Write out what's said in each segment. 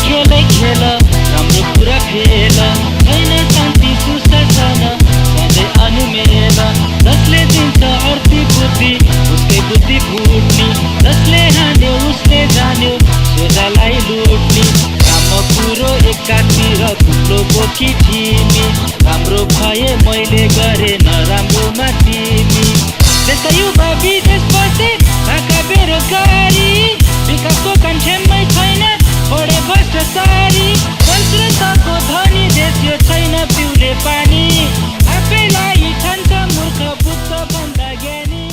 खेलै खेल राम्रो कुरा फेल छैन शान्ति सुशासन सधैँ अनुमेल जसले दिन्छ अर्थी बुद्धि उसकै बुद्धि फुट्ने जसले हान्यो उसले जान्यो सोझालाई लुट्ने राम्रो कुरो एकातिर थुप्रो बोकी ठिमी राम्रो भए मैले गरे नराम्रोमा तिमी देश युवा विदेश बसे भाका बेरोजगारी विकासको कन्ठेमै छैन बढे भ्रष्टाचारी संस्कृतको धनी देश यो छैन पिउले पानी आफैलाई ठान्छ मूर्ख बुद्ध भन्दा ज्ञानी।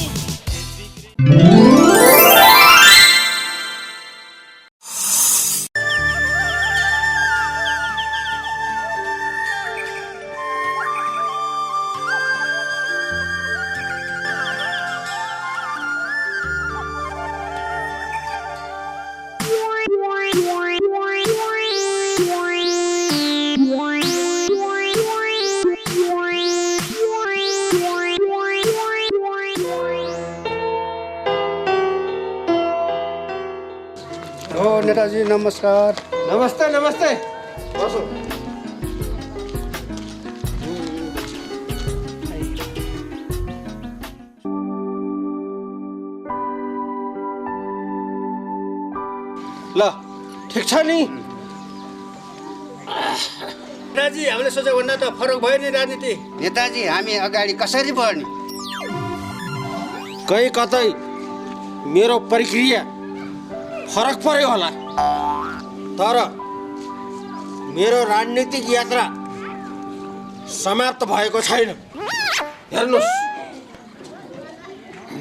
नेताजी नमस्कार। नमस्ते नमस्ते बसो। ल ठिक छ नि नेताजी, हामीले सोचेको भन्दा त फरक भयो नि राजनीति। नेताजी हामी अगाडि कसरी बढ्ने? कहीँ कतै मेरो प्रक्रिया फरक पर्यो होला, तर मेरो राजनीतिक यात्रा समाप्त भएको छैन। हेर्नुहोस्,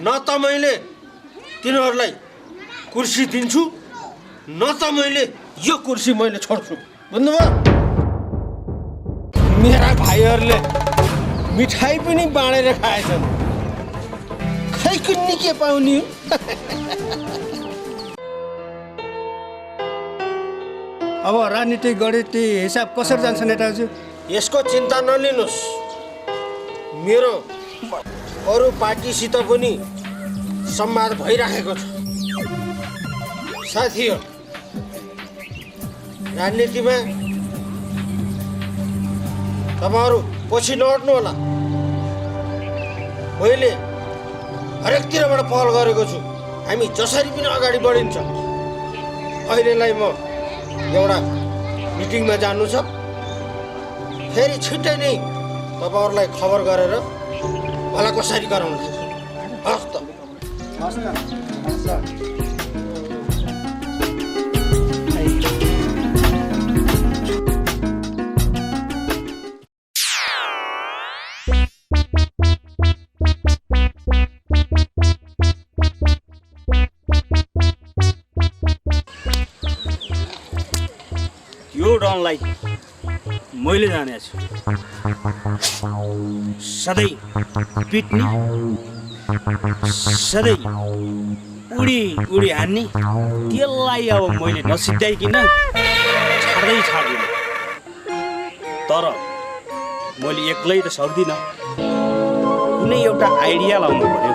न त मैले तिनीहरूलाई कुर्सी दिन्छु न त मैले यो कुर्सी मैले छोड्छु, बुझ्नुभयो? मेरा भाइहरूले मिठाई पनि बाँडेर खाएछन्, खै कुन्नी के पाउने हो? अब राजनीतिक गणित हिसाब कसरी जान्छ नेताजी? यसको चिन्ता नलिनुहोस्, मेरो अरू पार्टीसित पनि संवाद भइराखेको छ। साथीहरू, राजनीतिमा तपाईँहरू पछि नहट्नु होला। मैले हरेकतिरबाट पहल गरेको छु, हामी जसरी पनि अगाडि बढिन्छ। अहिलेलाई म एउटा मिटिङमा जानु छ, फेरि छिट्टै नै तपाईँहरूलाई खबर गरेर भलाकुसारी गराउनु। हस् त। यो डनलाई मैले जानेको छु, सधैँ पिट्ने, सधैँ उडी उडी हान्ने, त्यसलाई अब मैले नसिद्ध्याइकन छाड्दै छाड्दिनँ। तर मैले एक्लै त सक्दिनँ, कुनै एउटा आइडिया लाउनु पर्यो।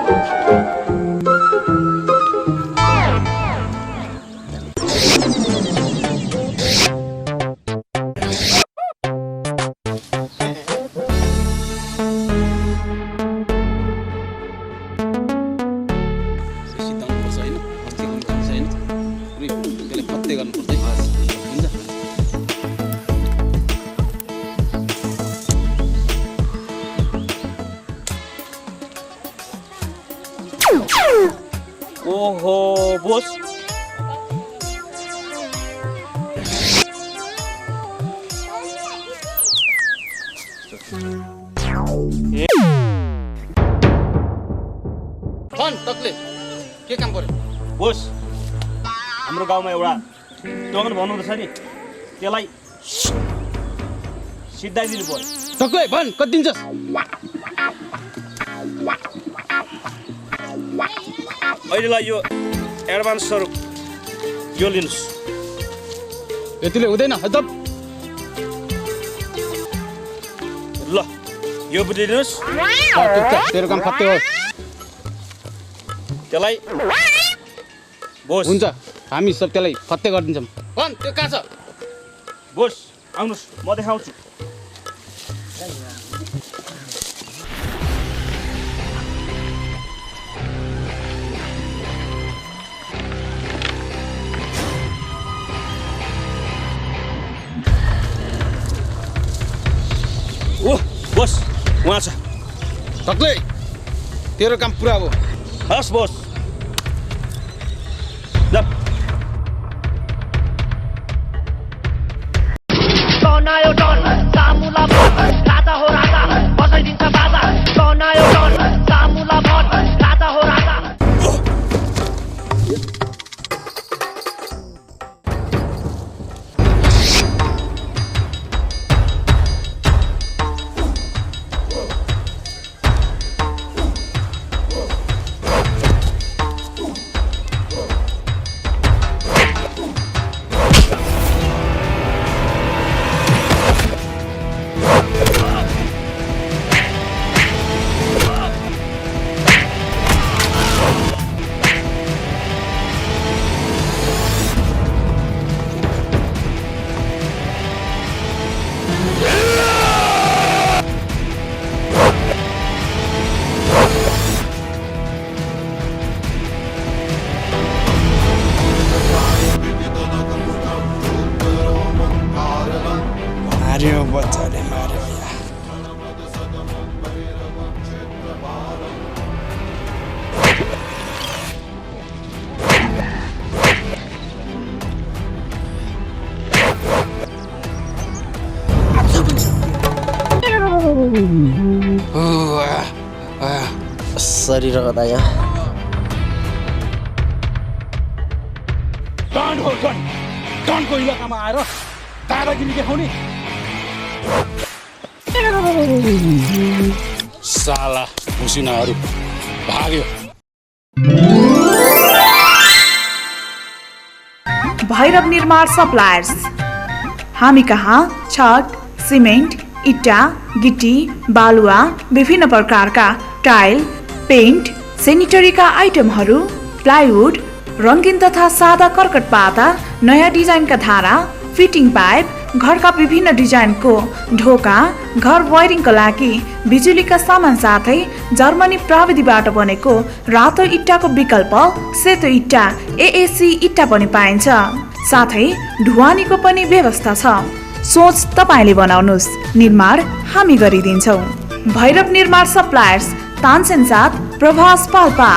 ओहो बोस, तकले के काम गर्यो? बोस, हाम्रो गाउँमा एउटा टोकन बनाउँदैछ नि, त्यसलाई सिद्धाइदिनु पर्यो। तकले भन् कति दिन्छस्? अहिलेलाई यो एडभान्स स्वरूप यो लिनुहोस्। यतिले हुँदैन एकदम। ल यो पनि लिनुहोस्। तेरो काम फत्ते हो। त्यसलाई बोस हुन्छ हामी सब त्यसलाई फत्ते गरिदिन्छौँ। कन त्यो कहाँ छ? बोस आउनुहोस् म देखाउँछु। ओह बोस उहाँ छ। सक्लै तेरो काम पुरा हो। हस् बोस। ल बनायो डन सामुला भट राजा हो राजा बसाइदिन्छ बाजा बनायो डन सामुला भट राजा हो राजा। मार्यो बच्चाले मार्यो। शरीर कता डनको इलाकामा आएर दादागिरी देखाउने साला भुसिनाहरू भाग्यो। भैरव निर्माण सप्लायर्स। हामी कहाँ छत, सिमेन्ट, इट्टा, गिट्टी, बालुवा, विभिन्न प्रकारका टाइल, पेन्ट, सेनिटरीका आइटमहरू, प्लाइवुड, रङ्गीन तथा सादा कर्कट पाता, नयाँ डिजाइनका धारा, फिटिङ पाइप, घरका विभिन्न डिजाइनको ढोका, घर वायरिङका लागि बिजुलीका सामान साथै जर्मनी प्रविधिबाट बनेको रातो इट्टाको विकल्प सेतो इट्टा एएसी इट्टा पनि पाइन्छ। साथै ढुवानीको पनि व्यवस्था छ। सोच तपाईले बनाउनुस्, निर्माण हामी गरिदिन्छौँ। भैरव निर्माण suppliers, Tansen 7, Prabhas Palpa.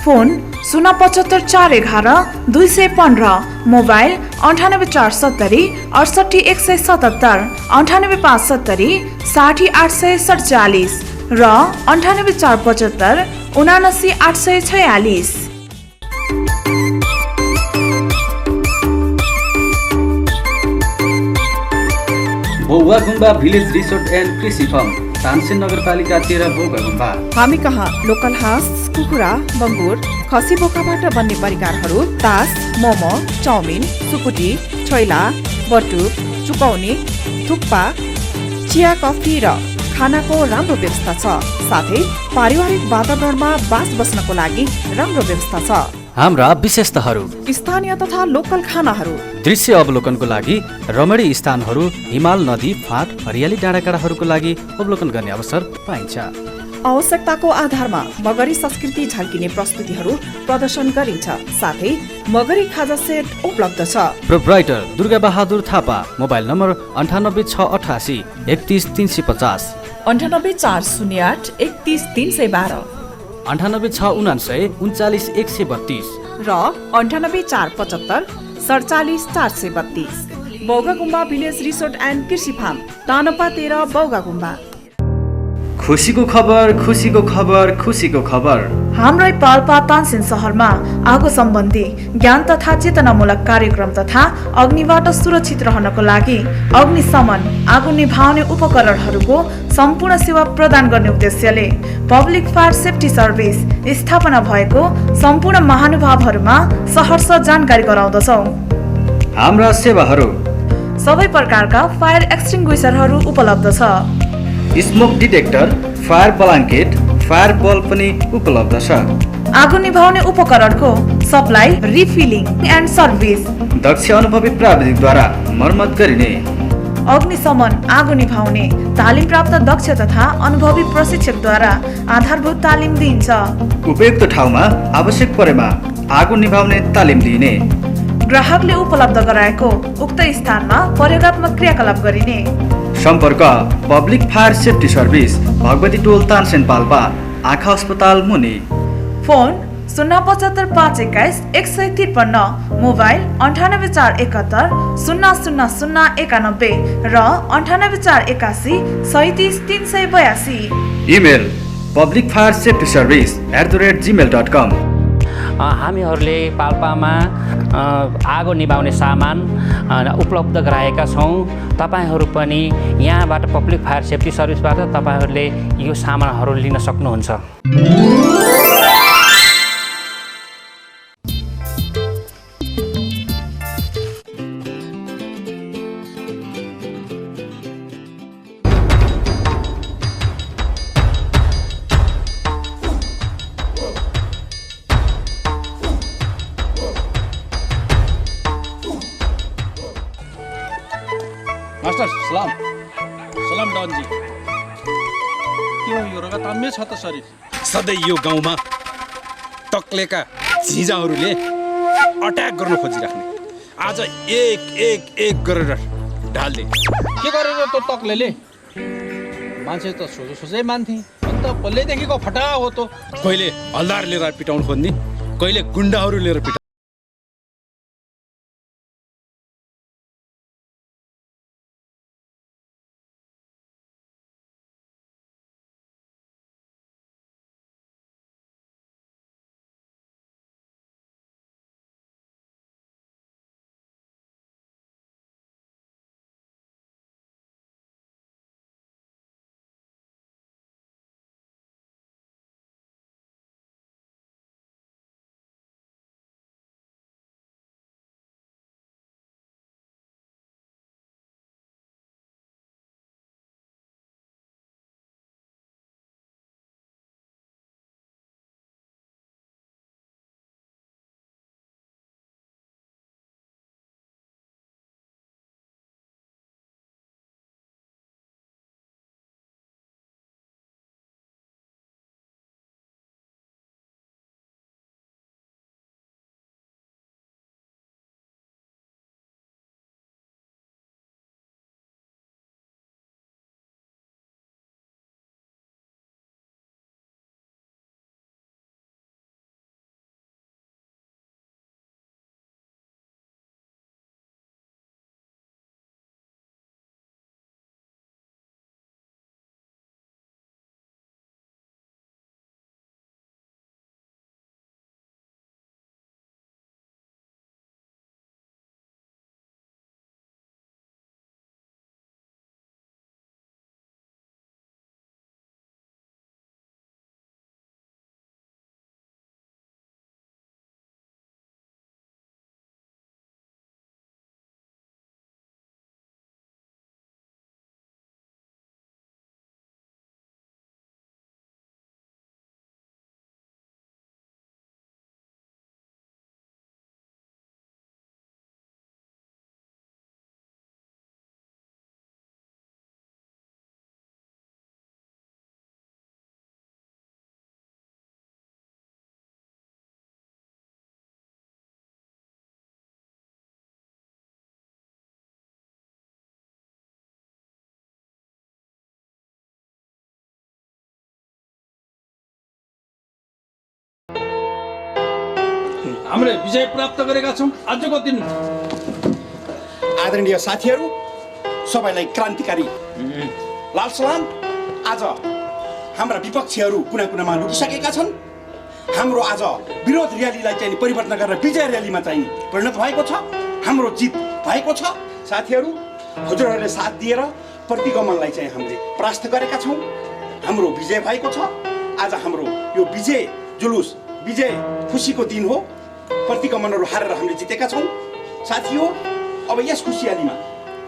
Phone 075 411 215, mobile 98 470 68 177, 98 570 60 847 र 98 475 79 846। बौवा गुम्बा भिलेज रिसोर्ट एन्ड कृषि फार्म, तानसेन नगरपालिका 13 बौवा गुम्बा। हामी कहाँ लोकल हाँस, कुखुरा, बङ्गुर, खसी बोकाबाट बन्ने परिकारहरू, तास, मोमो, चाउमिन, सुकुटी, छोइला, बटुक, चुकौनी, थुक्पा, चिया, कफी र खानाको राम्रो व्यवस्था छ। साथै पारिवारिक वातावरणमा बास बस्नको लागि राम्रो व्यवस्था छ। हाम्रा विशेषताहरू: स्थानीय तथा लोकल खानाहरू, दृश्य अवलोकनको लागि रमणीय स्थानहरू, हिमाल, नदी, फाँट, हरियाली डाँडाकाँडाहरूको लागि अवलोकन गर्ने अवसर पाइन्छ। आवश्यकताको आधारमा मगरी संस्कृति झल्किने प्रस्तुतिहरू प्रदर्शन गरिन्छ। साथै मगरी खाजा सेट उपलब्ध छ। Proprietor Durga Bahadur Thapa, mobile number 98 688 31 350, 98 408 31 312, 98 699 39 132 र 98 475 47 432। बौगा गुम्बा भिलेज रिसोर्ट एन्ड कृषि फार्म, तानपा 13 बौगा गुम्बा। खुसीको खबर, खुसीको खबर, खुसीको खबर। हाम्रै पाल्पा तानसेन सहरमा आगो सम्बन्धी ज्ञान तथा चेतनामूलक कार्यक्रम तथा अग्निबाट सुरक्षित रहनको लागि अग्निशमन आगो निभाउने उपकरणहरूको सम्पूर्ण सेवा प्रदान गर्ने उद्देश्यले पब्लिक फायर सेफ्टी सर्भिस स्थापना भएको सम्पूर्ण महानुभावहरूमा सहर्ष जानकारी गराउँदछौँ। हाम्रा सेवाहरू सबै प्रकारका फायर एक्सटिङ्ग्विसरहरू उपलब्ध छ। Smoke detector, fire blanket, fire ball पनि उपलब्ध छ। आगो निभाउने उपकरणको सप्लाई, रिफिलिङ एन्ड सर्भिस दक्ष अनुभवी प्राविधिकद्वारा मर्मत गरिने। अग्निशमन आगो निभाउने तालिम प्राप्त दक्ष तथा अनुभवी प्रशिक्षकद्वारा आधारभूत तालिम दिइन्छ। उपयुक्त ठाउँमा आवश्यक परेमा आगो निभाउने तालिम दिइने। ग्राहकले उपलब्ध गराएको उक्त स्थानमा प्रयोगात्मक क्रियाकलाप गरिने। सम्पर्क public fire safety service, Bhagwati Tol, Tansen Palpa, आँखा अस्पताल मुनि। फोन 075 521 153, मोबाइल 9841 00091 र 9841 37 382। Email publicfireSafetyService@gmail.com। हामीहरूले पाल्पामा आगो निभाउने सामान उपलब्ध गराएका छौँ। तपाईँहरू पनि यहाँबाट पब्लिक फायर सेफ्टी सर्भिसबाट तपाईँहरूले यो सामानहरू लिन सक्नुहुन्छ। मास्टर सलाम सलाम डनजी। के हो यो रगत ताम्य छ त शरीर? सधैँ यो गाउँमा तक्लेका झिझाहरूले अट्याक गर्न खोजिराख्ने, आज एक एक एक गरेर ढाल्ने। के गरेर त तक्लेले? मान्छे त सोझो सोझै मान्थे, अन्त पहिल्यैदेखिको फटा हो त। कहिले हल्दार लिएर पिटाउनु खोज्ने, कहिले गुन्डाहरू लिएर पिटाउनु। हामीले विजय प्राप्त गरेका छौँ आजको दिन। आदरणीय साथीहरू, सबैलाई क्रान्तिकारी लाल सलाम। आज हाम्रा विपक्षीहरू कुना कुनामा लुकिसकेका छन्। हाम्रो आज विरोध र्यालीलाई चाहिँ परिवर्तन गरेर विजय र्यालीमा चाहिँ परिणत भएको छ। हाम्रो जित भएको छ। साथीहरू, हजुरहरूले साथ दिएर प्रतिगमनलाई चाहिँ हामीले परास्त गरेका छौँ। हाम्रो विजय भएको छ। आज हाम्रो यो विजय जुलुस, विजय खुसीको दिन हो। प्रतिगमनहरू हारेर हामीले जितेका छौँ। साथी हो, अब यस खुसियालीमा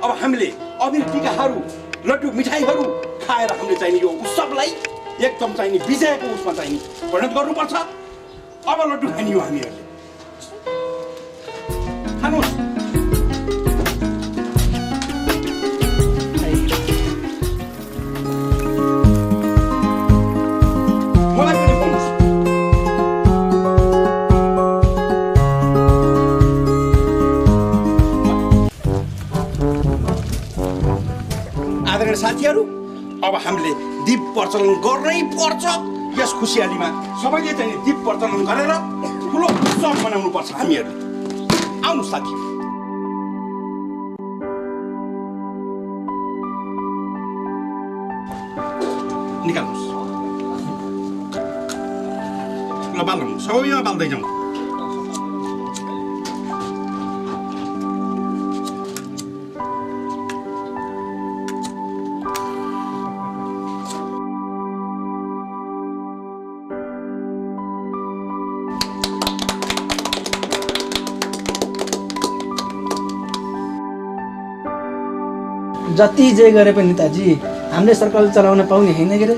अब हामीले अबिर टिकाहरू, लड्डु मिठाईहरू खाएर हामीले चाहिँ यो उत्सवलाई एकदम चाहिँ विजयको उसमा चाहिँ परिणत गर्नुपर्छ। अब लड्डु खाने हो हामीहरूले। खानुहोस्। मलाई पनि भन्नुहोस्। आदरणीय साथीहरू, अब हामीले दीप प्रचलन गर्नै पर्छ। यस खुसियालीमा सबैले चाहिँ दीप प्रचलन गरेर ठुलो उत्सव मनाउनु पर्छ हामीहरूले। आउनु साथी। निकाल्नुहोस्। ल बाल्नु, सबैमा बाल्दै जाउँ। जति जे गरे पनि नेताजी हामीले सरकार चलाउन पाउने होइन के रे।